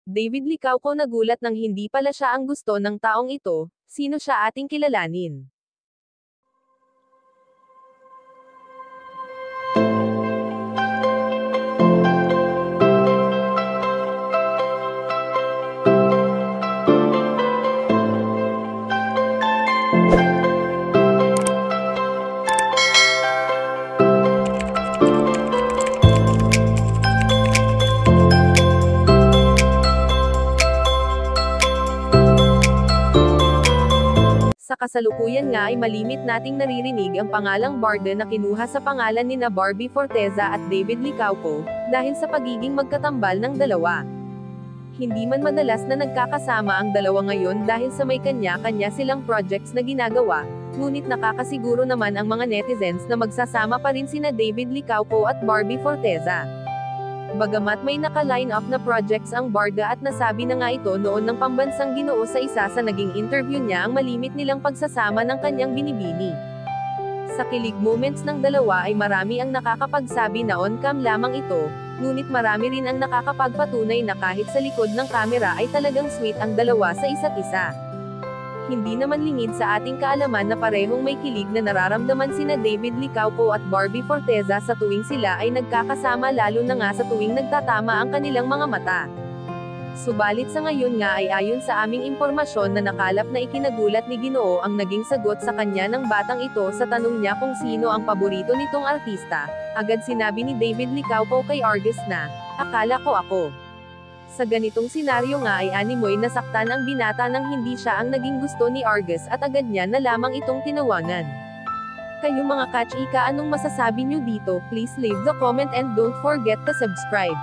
David Licauco nagulat nang hindi pala siya ang gusto ng taong ito, sino siya ating kilalanin. Sa kasalukuyan nga ay malimit nating naririnig ang pangalang Barda na kinuha sa pangalan nina Barbie Forteza at David Licauco, dahil sa pagiging magkatambal ng dalawa. Hindi man madalas na nagkakasama ang dalawa ngayon dahil sa may kanya-kanya silang projects na ginagawa, ngunit nakakasiguro naman ang mga netizens na magsasama pa rin sina David Licauco at Barbie Forteza. Bagamat may naka-line up na projects ang Barda at nasabi na nga ito noon ng pambansang Ginoo sa isa sa naging interview niya ang malimit nilang pagsasama ng kanyang binibini. Sa kilig moments ng dalawa ay marami ang nakakapagsabi na on-cam lamang ito, ngunit marami rin ang nakakapagpatunay na kahit sa likod ng kamera ay talagang sweet ang dalawa sa isa't isa. Hindi naman lingid sa ating kaalaman na parehong may kilig na nararamdaman sina David Licauco at Barbie Forteza sa tuwing sila ay nagkakasama, lalo na nga sa tuwing nagtatama ang kanilang mga mata. Subalit sa ngayon nga ay ayon sa aming impormasyon na nakalap na ikinagulat ni Ginoo ang naging sagot sa kanya ng batang ito sa tanong niya kung sino ang paborito nitong artista. Agad sinabi ni David Licauco kay Argus na, "Akala ko ako." Sa ganitong senaryo nga ay animoy nasaktan ang binata nang hindi siya ang naging gusto ni Argus at agad niya na lamang itong tinawagan. Kayo mga kachika, anong masasabi nyo dito? Please leave the comment and don't forget to subscribe.